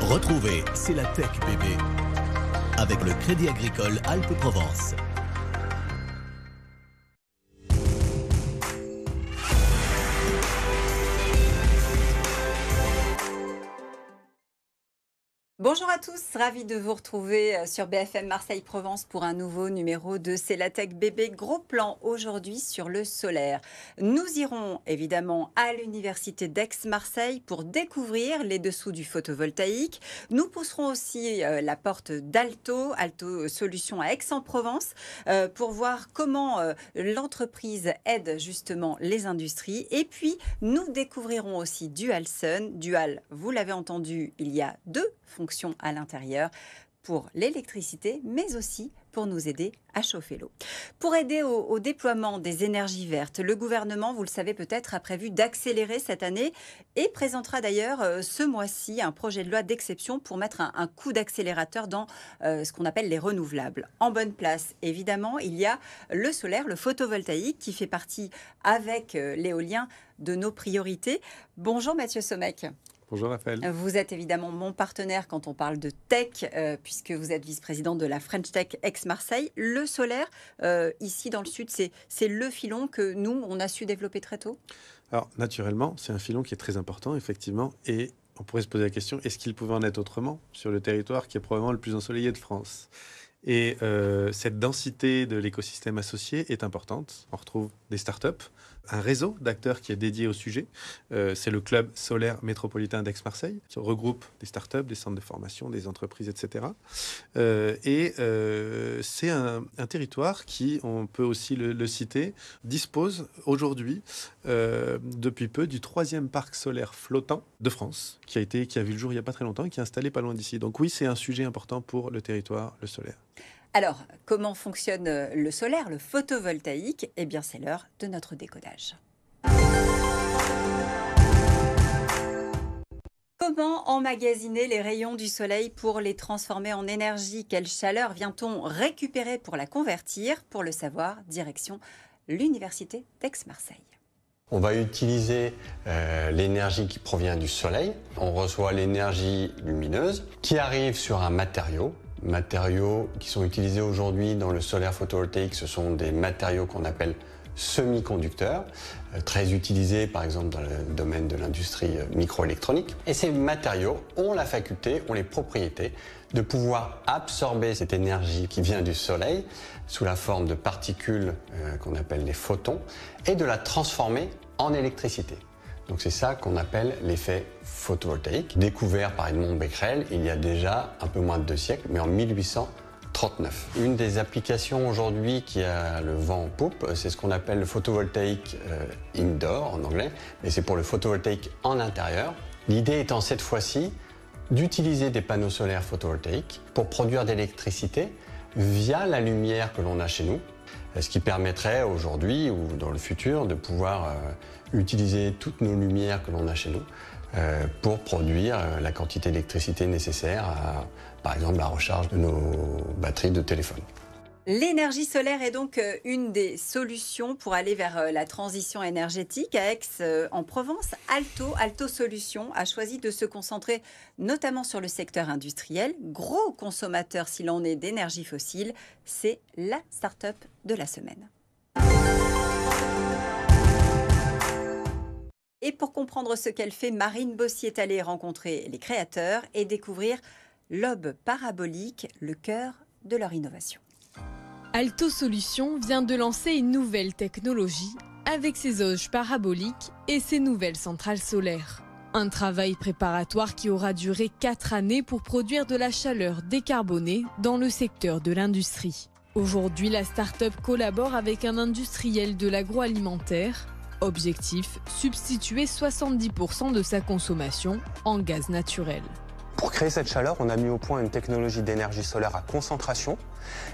Retrouvez C'est la Tech bébé avec le Crédit Agricole Alpes-Provence. Bonjour à tous, ravi de vous retrouver sur BFM Marseille-Provence pour un nouveau numéro de C'est la Tech bébé. Gros plan aujourd'hui sur le solaire. Nous irons évidemment à l'université d'Aix-Marseille pour découvrir les dessous du photovoltaïque. Nous pousserons aussi la porte d'Alto Solutions à Aix-en-Provence pour voir comment l'entreprise aide justement les industries. Et puis nous découvrirons aussi Dual Sun. Dual, vous l'avez entendu, il y a deux fonctions à l'intérieur pour l'électricité, mais aussi pour nous aider à chauffer l'eau. Pour aider au déploiement des énergies vertes, le gouvernement, vous le savez peut-être, a prévu d'accélérer cette année et présentera d'ailleurs ce mois-ci un projet de loi d'exception pour mettre un coup d'accélérateur dans ce qu'on appelle les renouvelables. En bonne place, évidemment, il y a le solaire, le photovoltaïque qui fait partie avec l'éolien de nos priorités. Bonjour Mathieu Sommeck. Bonjour Raphaël. Vous êtes évidemment mon partenaire quand on parle de tech, puisque vous êtes vice-président de la French Tech Aix-Marseille. Le solaire, ici dans le sud, c'est le filon que nous, on a su développer très tôt. Alors naturellement, c'est un filon qui est très important, effectivement, et on pourrait se poser la question, est-ce qu'il pouvait en être autrement sur le territoire qui est probablement le plus ensoleillé de France ? Et cette densité de l'écosystème associé est importante. On retrouve des startups, un réseau d'acteurs qui est dédié au sujet. C'est le Club solaire métropolitain d'Aix-Marseille, qui regroupe des startups, des centres de formation, des entreprises, etc. C'est un territoire qui, on peut aussi le citer, dispose aujourd'hui, depuis peu, du 3e parc solaire flottant de France, qui a vu le jour il n'y a pas très longtemps et qui est installé pas loin d'ici. Donc oui, c'est un sujet important pour le territoire, le solaire. Alors, comment fonctionne le solaire, le photovoltaïque ? Eh bien, c'est l'heure de notre décodage. Comment emmagasiner les rayons du soleil pour les transformer en énergie ? Quelle chaleur vient-on récupérer pour la convertir ? Pour le savoir, direction l'université d'Aix-Marseille. On va utiliser l'énergie qui provient du soleil. On reçoit l'énergie lumineuse qui arrive sur un matériaux qui sont utilisés aujourd'hui dans le solaire photovoltaïque. Ce sont des matériaux qu'on appelle semi-conducteurs, très utilisés par exemple dans le domaine de l'industrie microélectronique. Et ces matériaux ont la faculté, ont les propriétés de pouvoir absorber cette énergie qui vient du soleil sous la forme de particules qu'on appelle les photons et de la transformer en électricité. Donc c'est ça qu'on appelle l'effet photovoltaïque, découvert par Edmond Becquerel il y a déjà un peu moins de 2 siècles, mais en 1839. Une des applications aujourd'hui qui a le vent en poupe, c'est ce qu'on appelle le photovoltaïque indoor en anglais, mais c'est pour le photovoltaïque en intérieur. L'idée étant cette fois-ci d'utiliser des panneaux solaires photovoltaïques pour produire de l'électricité via la lumière que l'on a chez nous, ce qui permettrait aujourd'hui ou dans le futur de pouvoir utiliser toutes nos lumières que l'on a chez nous pour produire la quantité d'électricité nécessaire à, par exemple, la recharge de nos batteries de téléphone. L'énergie solaire est donc une des solutions pour aller vers la transition énergétique. À Aix-en-Provence, Alto Solutions a choisi de se concentrer notamment sur le secteur industriel. Gros consommateur s'il en est d'énergie fossile, c'est la start-up de la semaine. Et pour comprendre ce qu'elle fait, Marine Bossier est allée rencontrer les créateurs et découvrir l'aube parabolique, le cœur de leur innovation. Alto Solutions vient de lancer une nouvelle technologie avec ses auges paraboliques et ses nouvelles centrales solaires. Un travail préparatoire qui aura duré 4 années pour produire de la chaleur décarbonée dans le secteur de l'industrie. Aujourd'hui, la start-up collabore avec un industriel de l'agroalimentaire. Objectif, substituer 70% de sa consommation en gaz naturel. Pour créer cette chaleur, on a mis au point une technologie d'énergie solaire à concentration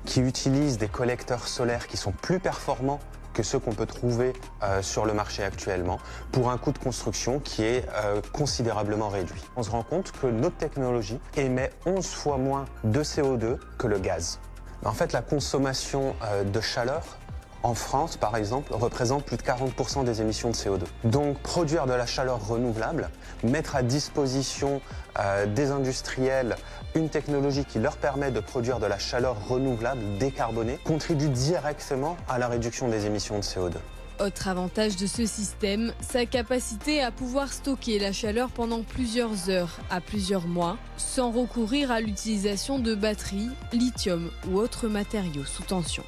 qui utilise des collecteurs solaires qui sont plus performants que ceux qu'on peut trouver sur le marché actuellement pour un coût de construction qui est considérablement réduit. On se rend compte que notre technologie émet 11 fois moins de CO2 que le gaz. En fait, la consommation de chaleur en France, par exemple, représente plus de 40% des émissions de CO2. Donc, produire de la chaleur renouvelable, mettre à disposition des industriels une technologie qui leur permet de produire de la chaleur renouvelable, décarbonée, contribue directement à la réduction des émissions de CO2. Autre avantage de ce système, sa capacité à pouvoir stocker la chaleur pendant plusieurs heures à plusieurs mois, sans recourir à l'utilisation de batteries, lithium ou autres matériaux sous tension.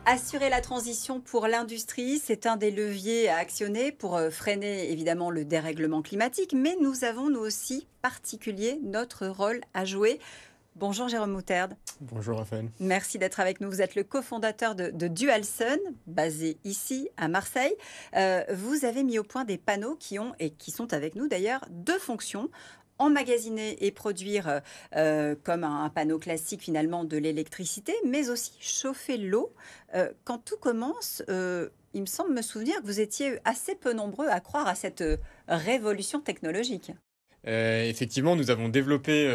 Assurer la transition pour l'industrie, c'est un des leviers à actionner pour freiner évidemment le dérèglement climatique, mais nous avons nous aussi particulier notre rôle à jouer. Bonjour Jérôme Moutarde. Bonjour Raphaël. Merci d'être avec nous. Vous êtes le cofondateur de Dualsun, basé ici à Marseille. Vous avez mis au point des panneaux qui ont, et qui sont avec nous d'ailleurs, deux fonctions. Emmagasiner et produire comme un panneau classique finalement de l'électricité, mais aussi chauffer l'eau. Quand tout commence, il me semble me souvenir que vous étiez assez peu nombreux à croire à cette révolution technologique. Effectivement, nous avons développé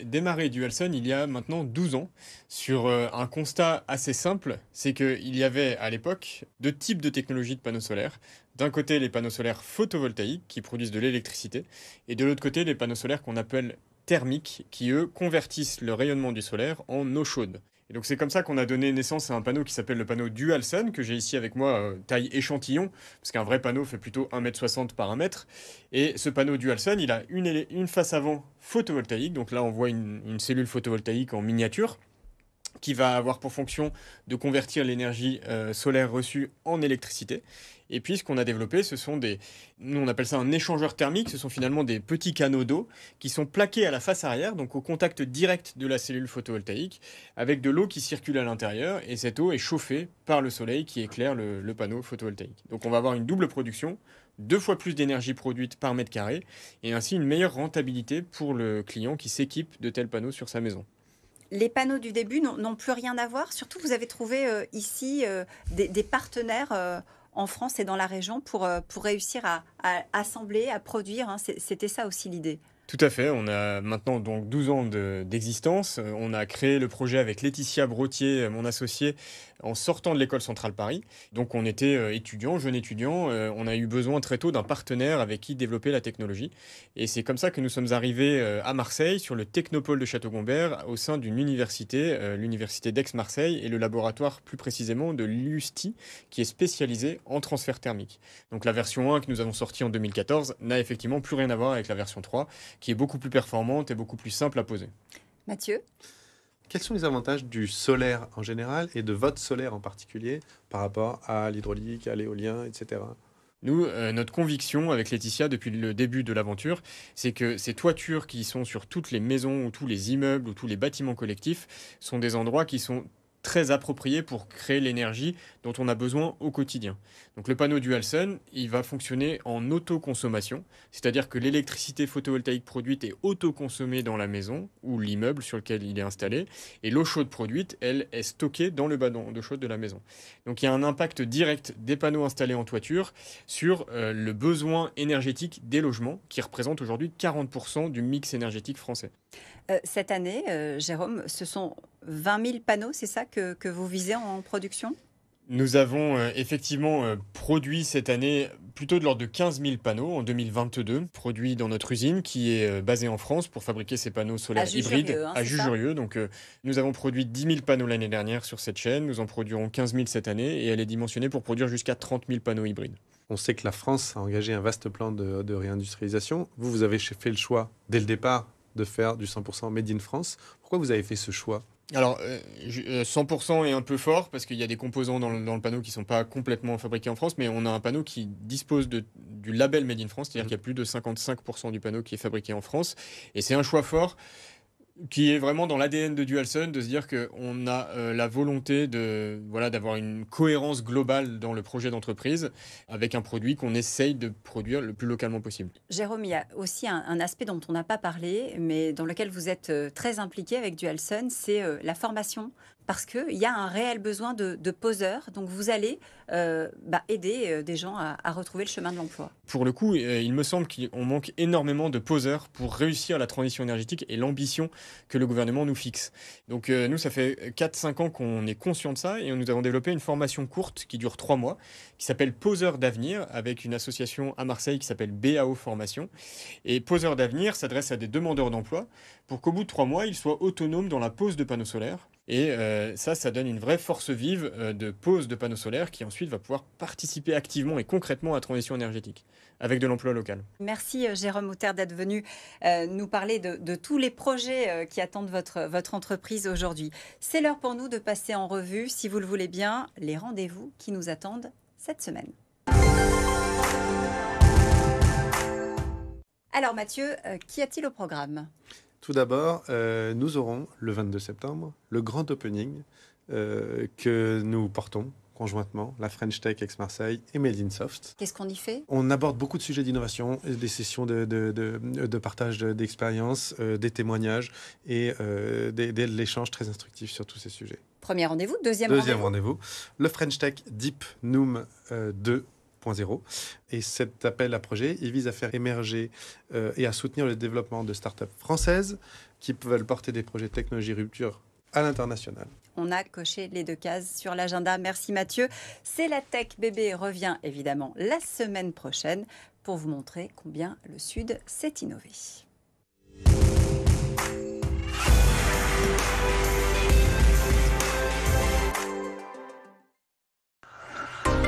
démarré Dualsun il y a maintenant 12 ans, sur un constat assez simple, c'est qu'il y avait à l'époque deux types de technologies de panneaux solaires. D'un côté, les panneaux solaires photovoltaïques qui produisent de l'électricité, et de l'autre côté, les panneaux solaires qu'on appelle thermiques, qui eux convertissent le rayonnement du solaire en eau chaude. Et donc c'est comme ça qu'on a donné naissance à un panneau qui s'appelle le panneau Dualsun, que j'ai ici avec moi, taille échantillon, parce qu'un vrai panneau fait plutôt 1,60 m par 1 m. Et ce panneau Dualsun, il a une face avant photovoltaïque, donc là on voit une cellule photovoltaïque en miniature, qui va avoir pour fonction de convertir l'énergie solaire reçue en électricité. Et puis ce qu'on a développé, nous on appelle ça un échangeur thermique, ce sont finalement des petits canaux d'eau qui sont plaqués à la face arrière, donc au contact direct de la cellule photovoltaïque, avec de l'eau qui circule à l'intérieur, et cette eau est chauffée par le soleil qui éclaire le panneau photovoltaïque. Donc on va avoir une double production, 2 fois plus d'énergie produite par mètre carré, et ainsi une meilleure rentabilité pour le client qui s'équipe de tels panneaux sur sa maison. Les panneaux du début n'ont plus rien à voir. Surtout, vous avez trouvé ici des partenaires en France et dans la région pour réussir à assembler, à produire. Hein. C'était ça aussi l'idée. Tout à fait, on a maintenant donc 12 ans d'existence. On a créé le projet avec Laetitia Brottier, mon associé, en sortant de l'école centrale Paris. Donc on était jeune étudiant, on a eu besoin très tôt d'un partenaire avec qui développer la technologie. Et c'est comme ça que nous sommes arrivés à Marseille, sur le Technopôle de Château-Gombert, au sein d'une université, l'université d'Aix-Marseille, et le laboratoire plus précisément de l'USTI, qui est spécialisé en transfert thermique. Donc la version 1 que nous avons sortie en 2014 n'a effectivement plus rien à voir avec la version 3, qui est beaucoup plus performante et beaucoup plus simple à poser. Mathieu ? Quels sont les avantages du solaire en général et de votre solaire en particulier par rapport à l'hydraulique, à l'éolien, etc. Nous, notre conviction avec Laetitia depuis le début de l'aventure, c'est que ces toitures qui sont sur toutes les maisons ou tous les immeubles ou tous les bâtiments collectifs sont des endroits qui sont très approprié pour créer l'énergie dont on a besoin au quotidien. Donc le panneau Dualsun, il va fonctionner en autoconsommation, c'est-à-dire que l'électricité photovoltaïque produite est autoconsommée dans la maison ou l'immeuble sur lequel il est installé, et l'eau chaude produite, elle, est stockée dans le ballon d'eau chaude de la maison. Donc il y a un impact direct des panneaux installés en toiture sur le besoin énergétique des logements, qui représente aujourd'hui 40% du mix énergétique français. Cette année, Jérôme, ce sont 20 000 panneaux, c'est ça que vous visez en production ? Nous avons effectivement produit cette année plutôt de l'ordre de 15 000 panneaux en 2022, produits dans notre usine qui est basée en France pour fabriquer ces panneaux solaires hybrides à Jujurieux. Donc nous avons produit 10 000 panneaux l'année dernière sur cette chaîne, nous en produirons 15 000 cette année et elle est dimensionnée pour produire jusqu'à 30 000 panneaux hybrides. On sait que la France a engagé un vaste plan de réindustrialisation. Vous avez fait le choix dès le départ de faire du 100% Made in France. Pourquoi vous avez fait ce choix ? Alors, 100% est un peu fort parce qu'il y a des composants dans le panneau qui ne sont pas complètement fabriqués en France, mais on a un panneau qui dispose du label Made in France, c'est-à-dire qu'il y a plus de 55% du panneau qui est fabriqué en France. Et c'est un choix fort qui est vraiment dans l'ADN de Dualsun, de se dire qu'on a la volonté d'avoir une cohérence globale dans le projet d'entreprise avec un produit qu'on essaye de produire le plus localement possible. Jérôme, il y a aussi un aspect dont on n'a pas parlé, mais dans lequel vous êtes très impliqué avec Dualsun, c'est la formation parce qu'il y a un réel besoin de poseurs. Donc, vous allez aider des gens à retrouver le chemin de l'emploi. Pour le coup, il me semble qu'on manque énormément de poseurs pour réussir la transition énergétique et l'ambition que le gouvernement nous fixe. Donc nous, ça fait 4-5 ans qu'on est conscient de ça et nous avons développé une formation courte qui dure 3 mois, qui s'appelle Poseurs d'avenir, avec une association à Marseille qui s'appelle BAO Formation. Et Poseurs d'avenir s'adresse à des demandeurs d'emploi pour qu'au bout de 3 mois, ils soient autonomes dans la pose de panneaux solaires. Et ça donne une vraie force vive de pose de panneaux solaires qui ensuite va pouvoir participer activement et concrètement à la transition énergétique avec de l'emploi local. Merci Jérôme Houter d'être venu nous parler de tous les projets qui attendent votre entreprise aujourd'hui. C'est l'heure pour nous de passer en revue, si vous le voulez bien, les rendez-vous qui nous attendent cette semaine. Alors Mathieu, qu'y a-t-il au programme ? Tout d'abord, nous aurons le 22 septembre le grand opening que nous portons conjointement, la French Tech Aix-Marseille et Made in Soft. Qu'est-ce qu'on y fait ? On aborde beaucoup de sujets d'innovation, des sessions de partage d'expériences, des témoignages et de l'échange très instructif sur tous ces sujets. Premier rendez-vous, deuxième rendez-vous. Le French Tech Deep Noom 2.0. Et cet appel à projet, il vise à faire émerger et à soutenir le développement de startups françaises qui veulent porter des projets de technologie rupture à l'international. On a coché les 2 cases sur l'agenda. Merci Mathieu. C'est la Tech Bébé revient évidemment la semaine prochaine pour vous montrer combien le Sud s'est innové.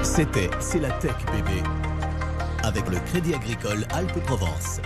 C'était C'est la Tech Bébé avec le Crédit Agricole Alpes-Provence.